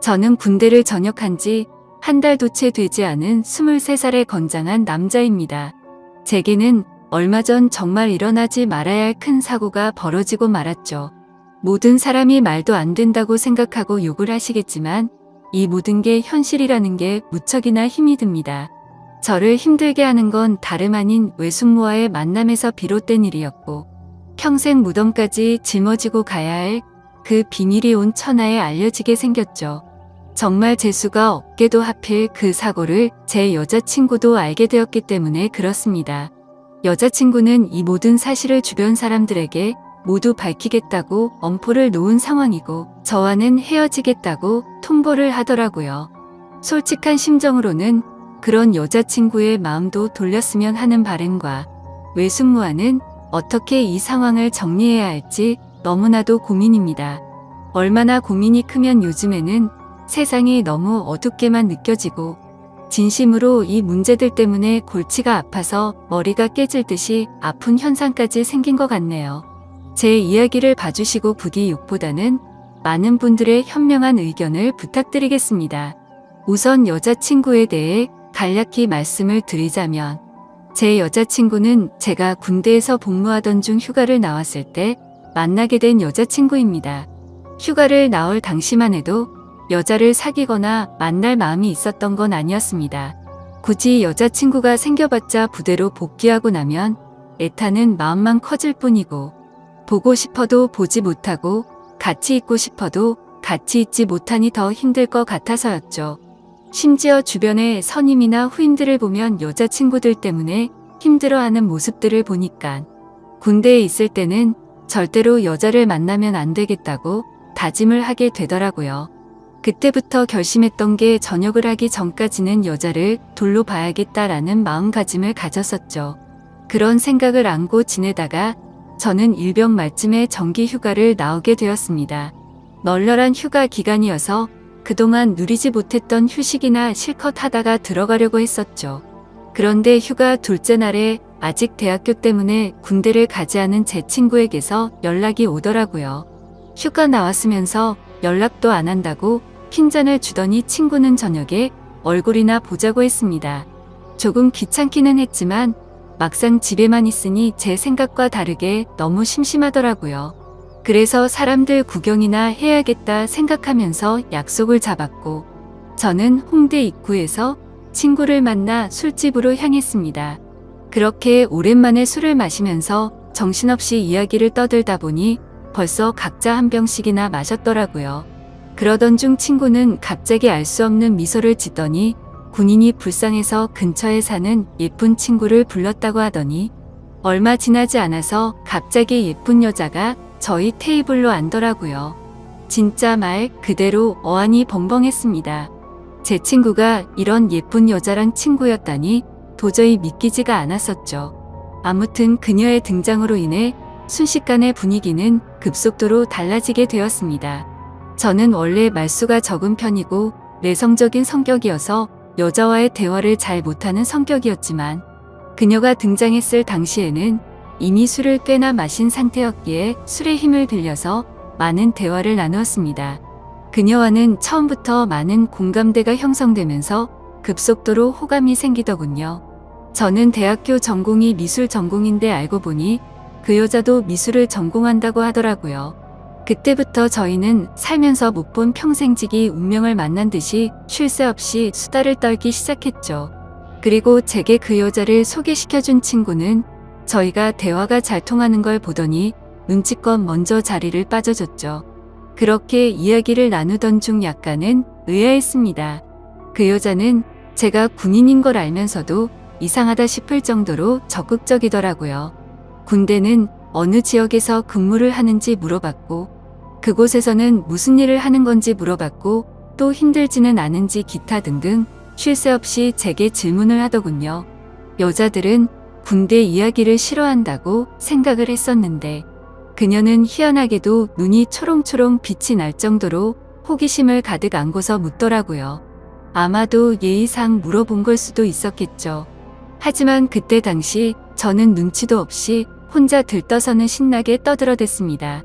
저는 군대를 전역한 지 한 달도 채 되지 않은 23살의 건장한 남자입니다. 제게는 얼마 전 정말 일어나지 말아야 할 큰 사고가 벌어지고 말았죠. 모든 사람이 말도 안 된다고 생각하고 욕을 하시겠지만 이 모든 게 현실이라는 게 무척이나 힘이 듭니다. 저를 힘들게 하는 건 다름 아닌 외숙모와의 만남에서 비롯된 일이었고 평생 무덤까지 짊어지고 가야 할 그 비밀이 온 천하에 알려지게 생겼죠. 정말 재수가 없게도 하필 그 사고를 제 여자친구도 알게 되었기 때문에 그렇습니다. 여자친구는 이 모든 사실을 주변 사람들에게 모두 밝히겠다고 엄포를 놓은 상황이고 저와는 헤어지겠다고 통보를 하더라고요. 솔직한 심정으로는 그런 여자친구의 마음도 돌렸으면 하는 바람과 외숙모와는 어떻게 이 상황을 정리해야 할지 너무나도 고민입니다. 얼마나 고민이 크면 요즘에는 세상이 너무 어둡게만 느껴지고 진심으로 이 문제들 때문에 골치가 아파서 머리가 깨질 듯이 아픈 현상까지 생긴 것 같네요. 제 이야기를 봐주시고 부디 욕보다는 많은 분들의 현명한 의견을 부탁드리겠습니다. 우선 여자친구에 대해 간략히 말씀을 드리자면 제 여자친구는 제가 군대에서 복무하던 중 휴가를 나왔을 때 만나게 된 여자친구입니다. 휴가를 나올 당시만 해도 여자를 사귀거나 만날 마음이 있었던 건 아니었습니다. 굳이 여자친구가 생겨봤자 부대로 복귀하고 나면 애타는 마음만 커질 뿐이고 보고 싶어도 보지 못하고 같이 있고 싶어도 같이 있지 못하니 더 힘들 것 같아서였죠. 심지어 주변의 선임이나 후임들을 보면 여자친구들 때문에 힘들어하는 모습들을 보니까 군대에 있을 때는 절대로 여자를 만나면 안 되겠다고 다짐을 하게 되더라고요. 그때부터 결심했던 게 전역을 하기 전까지는 여자를 돌로 봐야겠다라는 마음가짐을 가졌었죠. 그런 생각을 안고 지내다가 저는 일병 말쯤에 정기 휴가를 나오게 되었습니다. 널널한 휴가 기간이어서 그동안 누리지 못했던 휴식이나 실컷 하다가 들어가려고 했었죠. 그런데 휴가 둘째 날에 아직 대학교 때문에 군대를 가지 않은 제 친구에게서 연락이 오더라고요. 휴가 나왔으면서 연락도 안 한다고 핀잔을 주더니 친구는 저녁에 얼굴이나 보자고 했습니다. 조금 귀찮기는 했지만 막상 집에만 있으니 제 생각과 다르게 너무 심심하더라고요. 그래서 사람들 구경이나 해야겠다 생각하면서 약속을 잡았고 저는 홍대 입구에서 친구를 만나 술집으로 향했습니다. 그렇게 오랜만에 술을 마시면서 정신없이 이야기를 떠들다 보니 벌써 각자 한 병씩이나 마셨더라고요. 그러던 중 친구는 갑자기 알 수 없는 미소를 짓더니 군인이 불쌍해서 근처에 사는 예쁜 친구를 불렀다고 하더니 얼마 지나지 않아서 갑자기 예쁜 여자가 저희 테이블로 앉더라고요. 진짜 말 그대로 어안이 벙벙했습니다. 제 친구가 이런 예쁜 여자랑 친구였다니 도저히 믿기지가 않았었죠. 아무튼 그녀의 등장으로 인해 순식간에 분위기는 급속도로 달라지게 되었습니다. 저는 원래 말수가 적은 편이고 내성적인 성격이어서 여자와의 대화를 잘 못하는 성격이었지만 그녀가 등장했을 당시에는 이미 술을 꽤나 마신 상태였기에 술의 힘을 빌려서 많은 대화를 나누었습니다. 그녀와는 처음부터 많은 공감대가 형성되면서 급속도로 호감이 생기더군요. 저는 대학교 전공이 미술 전공인데 알고 보니 그 여자도 미술을 전공한다고 하더라고요. 그때부터 저희는 살면서 못 본 평생지기 운명을 만난 듯이 쉴 새 없이 수다를 떨기 시작했죠. 그리고 제게 그 여자를 소개시켜준 친구는 저희가 대화가 잘 통하는 걸 보더니 눈치껏 먼저 자리를 빠져줬죠. 그렇게 이야기를 나누던 중 약간은 의아했습니다. 그 여자는 제가 군인인 걸 알면서도 이상하다 싶을 정도로 적극적이더라고요. 군대는 어느 지역에서 근무를 하는지 물어봤고 그곳에서는 무슨 일을 하는 건지 물어봤고 또 힘들지는 않은지 기타 등등 쉴 새 없이 제게 질문을 하더군요. 여자들은 군대 이야기를 싫어한다고 생각을 했었는데 그녀는 희한하게도 눈이 초롱초롱 빛이 날 정도로 호기심을 가득 안고서 묻더라고요. 아마도 예의상 물어본 걸 수도 있었겠죠. 하지만 그때 당시 저는 눈치도 없이 혼자 들떠서는 신나게 떠들어댔습니다.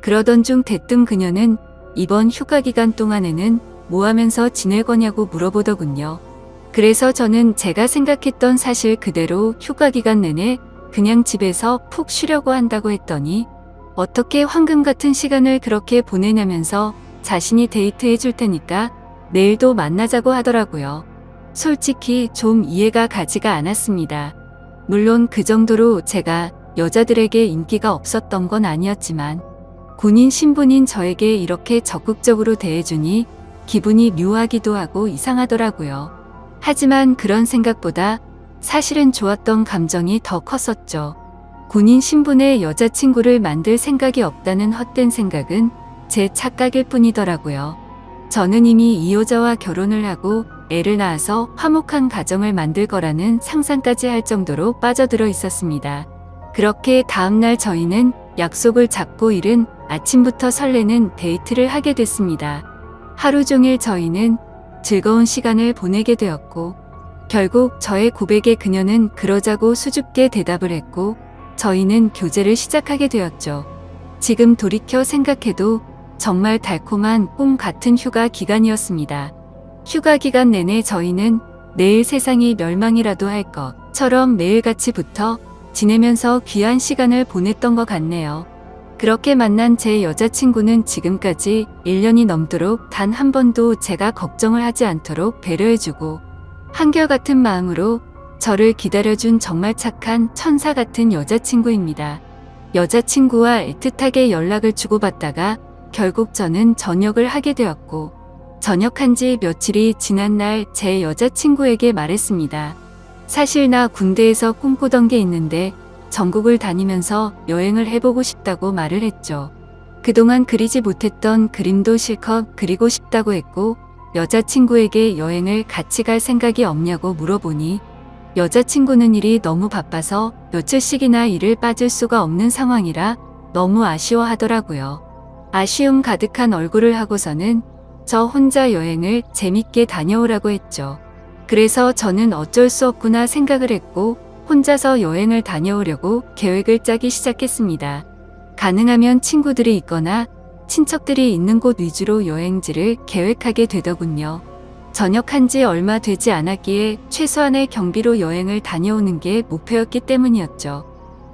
그러던 중 대뜸 그녀는 이번 휴가 기간 동안에는 뭐 하면서 지낼 거냐고 물어보더군요. 그래서 저는 제가 생각했던 사실 그대로 휴가 기간 내내 그냥 집에서 푹 쉬려고 한다고 했더니 어떻게 황금 같은 시간을 그렇게 보내냐면서 자신이 데이트해 줄 테니까 내일도 만나자고 하더라고요. 솔직히 좀 이해가 가지가 않았습니다. 물론 그 정도로 제가 여자들에게 인기가 없었던 건 아니었지만 군인 신분인 저에게 이렇게 적극적으로 대해주니 기분이 묘하기도 하고 이상하더라고요. 하지만 그런 생각보다 사실은 좋았던 감정이 더 컸었죠. 군인 신분의 여자친구를 만들 생각이 없다는 헛된 생각은 제 착각일 뿐이더라고요. 저는 이미 이 여자와 결혼을 하고 애를 낳아서 화목한 가정을 만들 거라는 상상까지 할 정도로 빠져들어 있었습니다. 그렇게 다음날 저희는 약속을 잡고 이른 아침부터 설레는 데이트를 하게 됐습니다. 하루 종일 저희는 즐거운 시간을 보내게 되었고 결국 저의 고백에 그녀는 그러자고 수줍게 대답을 했고 저희는 교제를 시작하게 되었죠. 지금 돌이켜 생각해도 정말 달콤한 꿈 같은 휴가 기간이었습니다. 휴가 기간 내내 저희는 내일 세상이 멸망이라도 할 것처럼 매일같이 붙어 지내면서 귀한 시간을 보냈던 것 같네요. 그렇게 만난 제 여자친구는 지금까지 1년이 넘도록 단 한 번도 제가 걱정을 하지 않도록 배려해주고 한결같은 마음으로 저를 기다려준 정말 착한 천사 같은 여자친구입니다. 여자친구와 애틋하게 연락을 주고받다가 결국 저는 전역을 하게 되었고 전역한 지 며칠이 지난 날 제 여자친구에게 말했습니다. 사실 나 군대에서 꿈꾸던 게 있는데 전국을 다니면서 여행을 해보고 싶다고 말을 했죠. 그동안 그리지 못했던 그림도 실컷 그리고 싶다고 했고 여자친구에게 여행을 같이 갈 생각이 없냐고 물어보니 여자친구는 일이 너무 바빠서 며칠씩이나 일을 빠질 수가 없는 상황이라 너무 아쉬워하더라고요. 아쉬움 가득한 얼굴을 하고서는 저 혼자 여행을 재밌게 다녀오라고 했죠. 그래서 저는 어쩔 수 없구나 생각을 했고 혼자서 여행을 다녀오려고 계획을 짜기 시작했습니다. 가능하면 친구들이 있거나 친척들이 있는 곳 위주로 여행지를 계획하게 되더군요. 전역한 지 얼마 되지 않았기에 최소한의 경비로 여행을 다녀오는 게 목표였기 때문이었죠.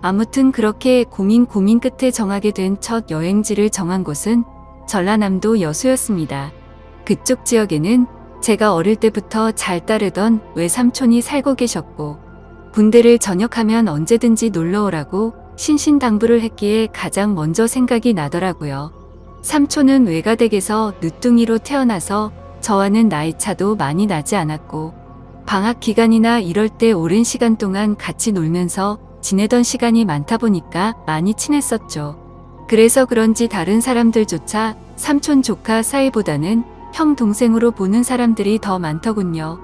아무튼 그렇게 고민 끝에 정하게 된 첫 여행지를 정한 곳은 전라남도 여수였습니다. 그쪽 지역에는 제가 어릴 때부터 잘 따르던 외삼촌이 살고 계셨고 군대를 전역하면 언제든지 놀러오라고 신신당부를 했기에 가장 먼저 생각이 나더라고요. 삼촌은 외가댁에서 늦둥이로 태어나서 저와는 나이 차도 많이 나지 않았고 방학 기간이나 이럴 때 오랜 시간 동안 같이 놀면서 지내던 시간이 많다 보니까 많이 친했었죠. 그래서 그런지 다른 사람들조차 삼촌 조카 사이보다는 형 동생으로 보는 사람들이 더 많더군요.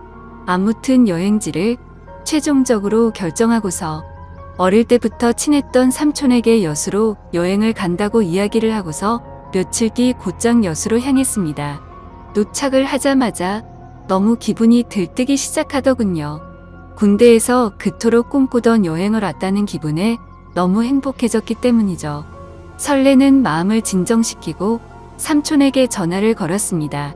아무튼 여행지를 최종적으로 결정하고서 어릴 때부터 친했던 삼촌에게 여수로 여행을 간다고 이야기를 하고서 며칠 뒤 곧장 여수로 향했습니다. 도착을 하자마자 너무 기분이 들뜨기 시작하더군요. 군대에서 그토록 꿈꾸던 여행을 왔다는 기분에 너무 행복해졌기 때문이죠. 설레는 마음을 진정시키고 삼촌에게 전화를 걸었습니다.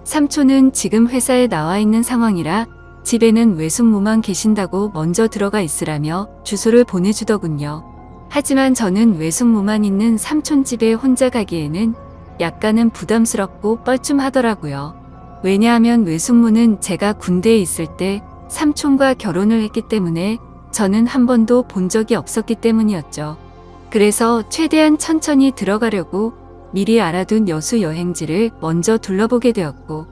삼촌은 지금 회사에 나와 있는 상황이라 집에는 외숙모만 계신다고 먼저 들어가 있으라며 주소를 보내주더군요. 하지만 저는 외숙모만 있는 삼촌 집에 혼자 가기에는 약간은 부담스럽고 뻘쭘하더라고요. 왜냐하면 외숙모는 제가 군대에 있을 때 삼촌과 결혼을 했기 때문에 저는 한 번도 본 적이 없었기 때문이었죠. 그래서 최대한 천천히 들어가려고 미리 알아둔 여수 여행지를 먼저 둘러보게 되었고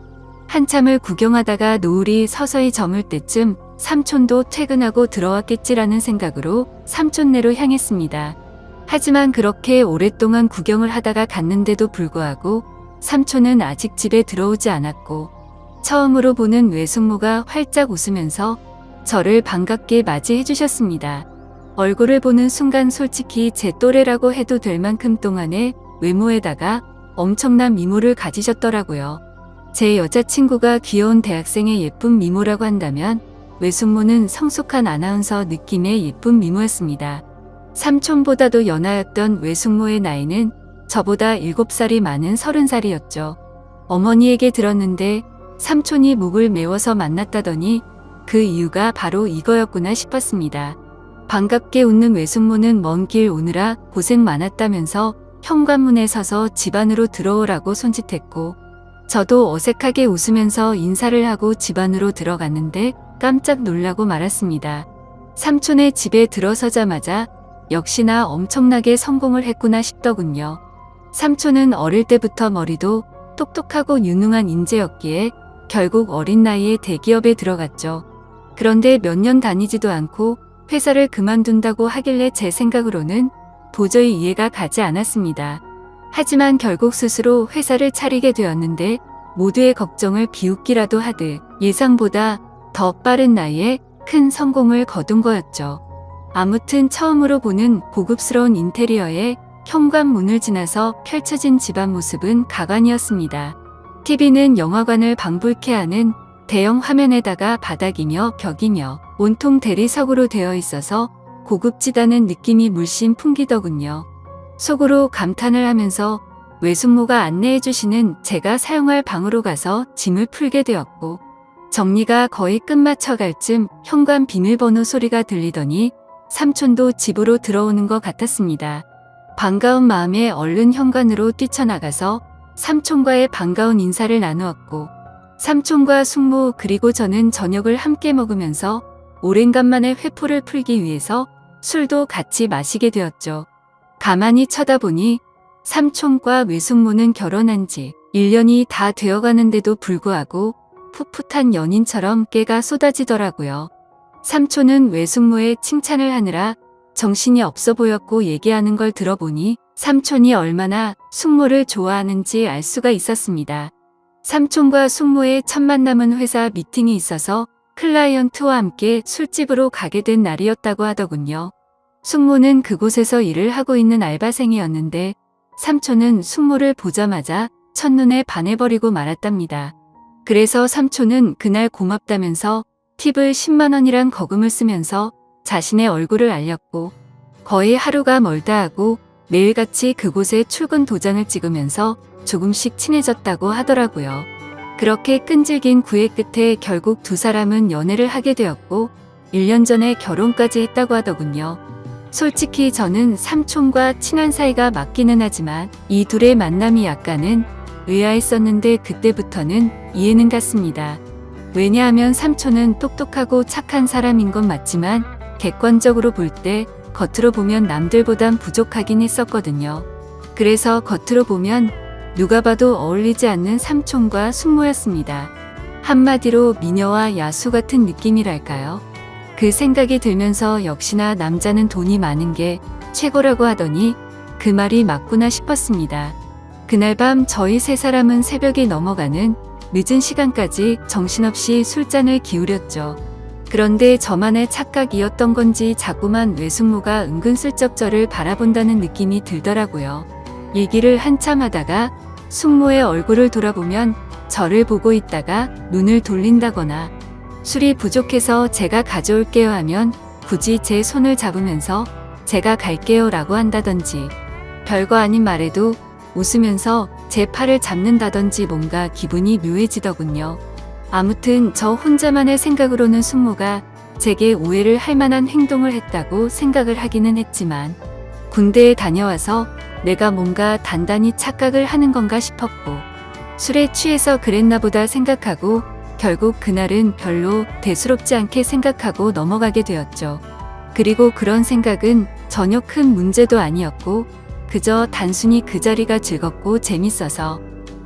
한참을 구경하다가 노을이 서서히 저물 때쯤 삼촌도 퇴근하고 들어왔겠지라는 생각으로 삼촌네로 향했습니다. 하지만 그렇게 오랫동안 구경을 하다가 갔는데도 불구하고 삼촌은 아직 집에 들어오지 않았고 처음으로 보는 외숙모가 활짝 웃으면서 저를 반갑게 맞이해 주셨습니다. 얼굴을 보는 순간 솔직히 제 또래라고 해도 될 만큼 동안의 외모에다가 엄청난 미모를 가지셨더라고요. 제 여자친구가 귀여운 대학생의 예쁜 미모라고 한다면 외숙모는 성숙한 아나운서 느낌의 예쁜 미모였습니다. 삼촌보다도 연하였던 외숙모의 나이는 저보다 7살이 많은 30살이었죠. 어머니에게 들었는데 삼촌이 목을 메워서 만났다더니 그 이유가 바로 이거였구나 싶었습니다. 반갑게 웃는 외숙모는 먼 길 오느라 고생 많았다면서 현관문에 서서 집 안으로 들어오라고 손짓했고, 저도 어색하게 웃으면서 인사를 하고 집 안으로 들어갔는데 깜짝 놀라고 말았습니다. 삼촌의 집에 들어서자마자 역시나 엄청나게 성공을 했구나 싶더군요. 삼촌은 어릴 때부터 머리도 똑똑하고 유능한 인재였기에 결국 어린 나이에 대기업에 들어갔죠. 그런데 몇 년 다니지도 않고 회사를 그만둔다고 하길래 제 생각으로는 도저히 이해가 가지 않았습니다. 하지만 결국 스스로 회사를 차리게 되었는데 모두의 걱정을 비웃기라도 하듯 예상보다 더 빠른 나이에 큰 성공을 거둔 거였죠. 아무튼 처음으로 보는 고급스러운 인테리어에 현관문을 지나서 펼쳐진 집안 모습은 가관이었습니다. TV는 영화관을 방불케 하는 대형 화면에다가 바닥이며 벽이며 온통 대리석으로 되어 있어서 고급지다는 느낌이 물씬 풍기더군요. 속으로 감탄을 하면서 외숙모가 안내해 주시는 제가 사용할 방으로 가서 짐을 풀게 되었고, 정리가 거의 끝마쳐갈 쯤 현관 비밀번호 소리가 들리더니 삼촌도 집으로 들어오는 것 같았습니다. 반가운 마음에 얼른 현관으로 뛰쳐나가서 삼촌과의 반가운 인사를 나누었고, 삼촌과 숙모 그리고 저는 저녁을 함께 먹으면서 오랜간만에 회포를 풀기 위해서 술도 같이 마시게 되었죠. 가만히 쳐다보니 삼촌과 외숙모는 결혼한 지 1년이 다 되어가는데도 불구하고 풋풋한 연인처럼 깨가 쏟아지더라고요. 삼촌은 외숙모의 칭찬을 하느라 정신이 없어 보였고, 얘기하는 걸 들어보니 삼촌이 얼마나 숙모를 좋아하는지 알 수가 있었습니다. 삼촌과 숙모의 첫 만남은 회사 미팅이 있어서 클라이언트와 함께 술집으로 가게 된 날이었다고 하더군요. 숙모는 그곳에서 일을 하고 있는 알바생이었는데 삼촌은 숙모를 보자마자 첫눈에 반해버리고 말았답니다. 그래서 삼촌은 그날 고맙다면서 팁을 10만 원이란 거금을 쓰면서 자신의 얼굴을 알렸고, 거의 하루가 멀다 하고 매일같이 그곳에 출근 도장을 찍으면서 조금씩 친해졌다고 하더라고요. 그렇게 끈질긴 구애 끝에 결국 두 사람은 연애를 하게 되었고 1년 전에 결혼까지 했다고 하더군요. 솔직히 저는 삼촌과 친한 사이가 맞기는 하지만 이 둘의 만남이 약간은 의아했었는데 그때부터는 이해는 갔습니다. 왜냐하면 삼촌은 똑똑하고 착한 사람인 건 맞지만 객관적으로 볼 때 겉으로 보면 남들보단 부족하긴 했었거든요. 그래서 겉으로 보면 누가 봐도 어울리지 않는 삼촌과 숙모였습니다. 한마디로 미녀와 야수 같은 느낌이랄까요? 그 생각이 들면서 역시나 남자는 돈이 많은 게 최고라고 하더니 그 말이 맞구나 싶었습니다. 그날 밤 저희 세 사람은 새벽이 넘어가는 늦은 시간까지 정신없이 술잔을 기울였죠. 그런데 저만의 착각이었던 건지 자꾸만 외숙모가 은근슬쩍 저를 바라본다는 느낌이 들더라고요. 얘기를 한참 하다가 숙모의 얼굴을 돌아보면 저를 보고 있다가 눈을 돌린다거나, 술이 부족해서 제가 가져올게요 하면 굳이 제 손을 잡으면서 제가 갈게요 라고 한다든지, 별거 아닌 말에도 웃으면서 제 팔을 잡는다든지 뭔가 기분이 묘해지더군요. 아무튼 저 혼자만의 생각으로는 숙모가 제게 오해를 할 만한 행동을 했다고 생각을 하기는 했지만, 군대에 다녀와서 내가 뭔가 단단히 착각을 하는 건가 싶었고, 술에 취해서 그랬나 보다 생각하고 결국 그날은 별로 대수롭지 않게 생각하고 넘어가게 되었죠. 그리고 그런 생각은 전혀 큰 문제도 아니었고 그저 단순히 그 자리가 즐겁고 재밌어서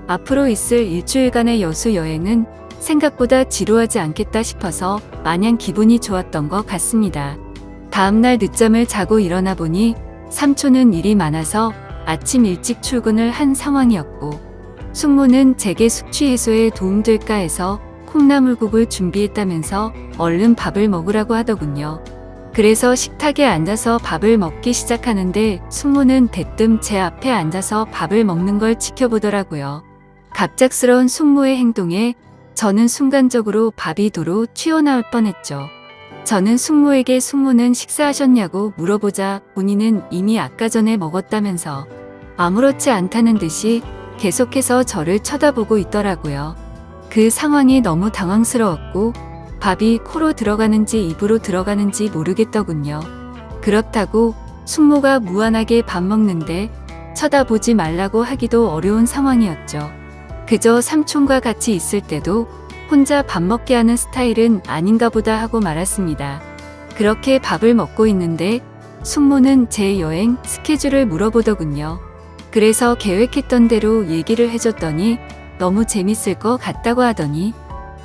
앞으로 있을 일주일간의 여수 여행은 생각보다 지루하지 않겠다 싶어서 마냥 기분이 좋았던 것 같습니다. 다음날 늦잠을 자고 일어나 보니 삼촌은 일이 많아서 아침 일찍 출근을 한 상황이었고, 숙모는 제게 숙취 해소에 도움될까 해서 콩나물국을 준비했다면서 얼른 밥을 먹으라고 하더군요. 그래서 식탁에 앉아서 밥을 먹기 시작하는데 숙모는 대뜸 제 앞에 앉아서 밥을 먹는 걸 지켜보더라고요. 갑작스러운 숙모의 행동에 저는 순간적으로 밥이 도로 튀어나올 뻔했죠. 저는 숙모에게 숙모는 식사하셨냐고 물어보자 본인은 이미 아까 전에 먹었다면서 아무렇지 않다는 듯이 계속해서 저를 쳐다보고 있더라고요. 그 상황이 너무 당황스러웠고 밥이 코로 들어가는지 입으로 들어가는지 모르겠더군요. 그렇다고 숙모가 무한하게 밥 먹는데 쳐다보지 말라고 하기도 어려운 상황이었죠. 그저 삼촌과 같이 있을 때도 혼자 밥 먹게 하는 스타일은 아닌가 보다 하고 말았습니다. 그렇게 밥을 먹고 있는데 숙모는 제 여행 스케줄을 물어보더군요. 그래서 계획했던 대로 얘기를 해줬더니 너무 재밌을 것 같다고 하더니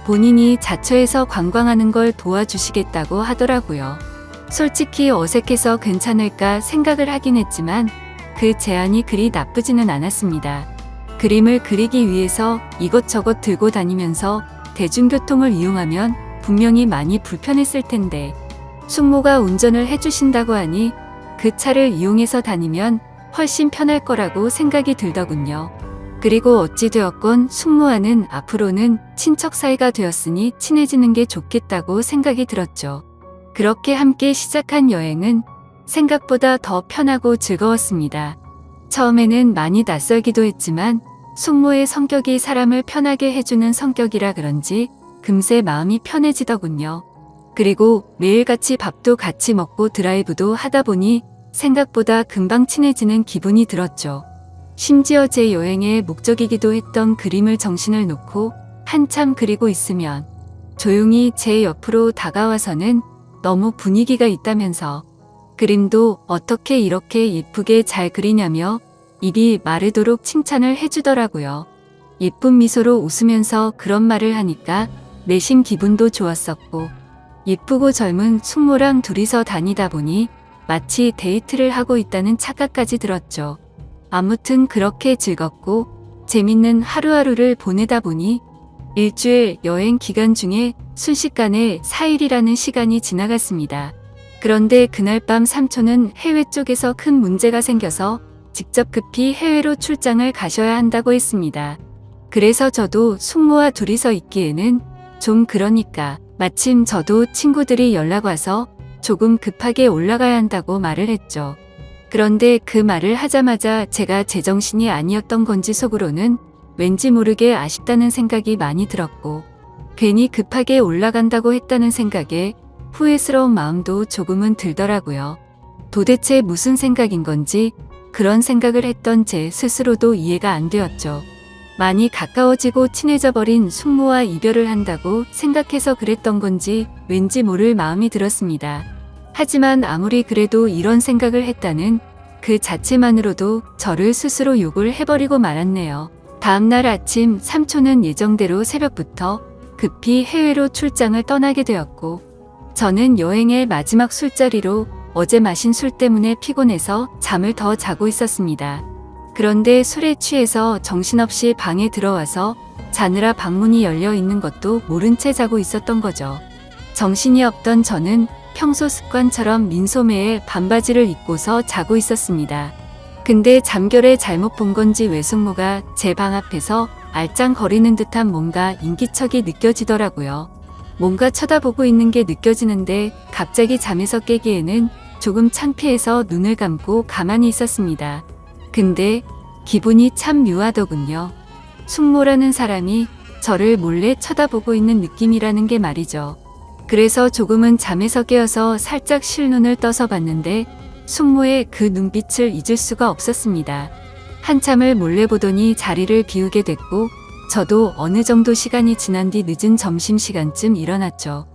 본인이 자처해서 관광하는 걸 도와주시겠다고 하더라고요. 솔직히 어색해서 괜찮을까 생각을 하긴 했지만 그 제안이 그리 나쁘지는 않았습니다. 그림을 그리기 위해서 이것저것 들고 다니면서 대중교통을 이용하면 분명히 많이 불편했을 텐데 숙모가 운전을 해주신다고 하니 그 차를 이용해서 다니면 훨씬 편할 거라고 생각이 들더군요. 그리고 어찌되었건 숙모와는 앞으로는 친척 사이가 되었으니 친해지는 게 좋겠다고 생각이 들었죠. 그렇게 함께 시작한 여행은 생각보다 더 편하고 즐거웠습니다. 처음에는 많이 낯설기도 했지만 숙모의 성격이 사람을 편하게 해주는 성격이라 그런지 금세 마음이 편해지더군요. 그리고 매일같이 밥도 같이 먹고 드라이브도 하다 보니 생각보다 금방 친해지는 기분이 들었죠. 심지어 제 여행의 목적이기도 했던 그림을 정신을 놓고 한참 그리고 있으면 조용히 제 옆으로 다가와서는 너무 분위기가 있다면서 그림도 어떻게 이렇게 예쁘게 잘 그리냐며 입이 마르도록 칭찬을 해주더라고요. 예쁜 미소로 웃으면서 그런 말을 하니까 내심 기분도 좋았었고 예쁘고 젊은 숙모랑 둘이서 다니다 보니 마치 데이트를 하고 있다는 착각까지 들었죠. 아무튼 그렇게 즐겁고 재밌는 하루하루를 보내다 보니 일주일 여행 기간 중에 순식간에 4일이라는 시간이 지나갔습니다. 그런데 그날 밤 삼촌은 해외 쪽에서 큰 문제가 생겨서 직접 급히 해외로 출장을 가셔야 한다고 했습니다. 그래서 저도 숙모와 둘이서 있기에는 좀 그러니까 마침 저도 친구들이 연락 와서 조금 급하게 올라가야 한다고 말을 했죠. 그런데 그 말을 하자마자 제가 제정신이 아니었던 건지 속으로는 왠지 모르게 아쉽다는 생각이 많이 들었고 괜히 급하게 올라간다고 했다는 생각에 후회스러운 마음도 조금은 들더라고요. 도대체 무슨 생각인 건지 그런 생각을 했던 제 스스로도 이해가 안 되었죠. 많이 가까워지고 친해져 버린 숙모와 이별을 한다고 생각해서 그랬던 건지 왠지 모를 마음이 들었습니다. 하지만 아무리 그래도 이런 생각을 했다는 그 자체만으로도 저를 스스로 욕을 해버리고 말았네요. 다음날 아침 삼촌은 예정대로 새벽부터 급히 해외로 출장을 떠나게 되었고 저는 여행의 마지막 술자리로 어제 마신 술 때문에 피곤해서 잠을 더 자고 있었습니다. 그런데 술에 취해서 정신없이 방에 들어와서 자느라 방문이 열려 있는 것도 모른 채 자고 있었던 거죠. 정신이 없던 저는 평소 습관처럼 민소매에 반바지를 입고서 자고 있었습니다. 근데 잠결에 잘못 본 건지 외숙모가 제 방 앞에서 알짱거리는 듯한 뭔가 인기척이 느껴지더라고요. 뭔가 쳐다보고 있는 게 느껴지는데 갑자기 잠에서 깨기에는 조금 창피해서 눈을 감고 가만히 있었습니다. 근데 기분이 참 묘하더군요. 숙모라는 사람이 저를 몰래 쳐다보고 있는 느낌이라는 게 말이죠. 그래서 조금은 잠에서 깨어서 살짝 실눈을 떠서 봤는데 숙모의 그 눈빛을 잊을 수가 없었습니다. 한참을 몰래 보더니 자리를 비우게 됐고 저도 어느 정도 시간이 지난 뒤 늦은 점심시간쯤 일어났죠.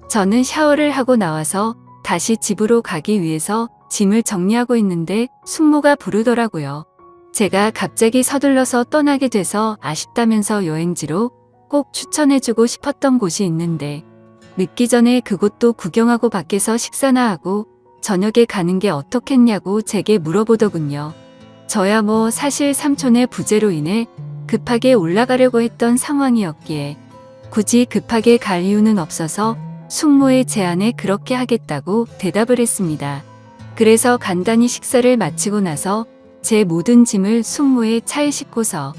저는 샤워를 하고 나와서 다시 집으로 가기 위해서 짐을 정리하고 있는데 숙모가 부르더라고요. 제가 갑자기 서둘러서 떠나게 돼서 아쉽다면서 여행지로 꼭 추천해주고 싶었던 곳이 있는데 늦기 전에 그곳도 구경하고 밖에서 식사나 하고 저녁에 가는 게 어떻겠냐고 제게 물어보더군요. 저야 뭐 사실 삼촌의 부재로 인해 급하게 올라가려고 했던 상황이었기에 굳이 급하게 갈 이유는 없어서 숙모의 제안에 그렇게 하겠다고 대답을 했습니다. 그래서 간단히 식사를 마치고 나서 제 모든 짐을 숙모의 차에 싣고서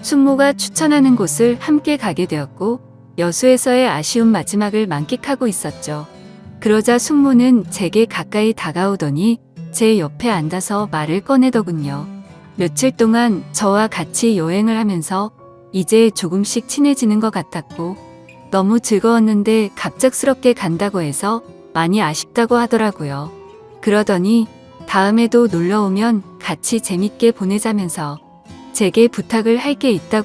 숙모가 추천하는 곳을 함께 가게 되었고 여수에서의 아쉬운 마지막을 만끽하고 있었죠. 그러자 숙모는 제게 가까이 다가오더니 제 옆에 앉아서 말을 꺼내더군요. 며칠 동안 저와 같이 여행을 하면서 이제 조금씩 친해지는 것 같았고 너무 즐거웠는데 갑작스럽게 간다고 해서 많이 아쉽다고 하더라고요. 그러더니 다음에도 놀러 오면 같이 재밌게 보내자면서 제게 부탁을 할 게 있다고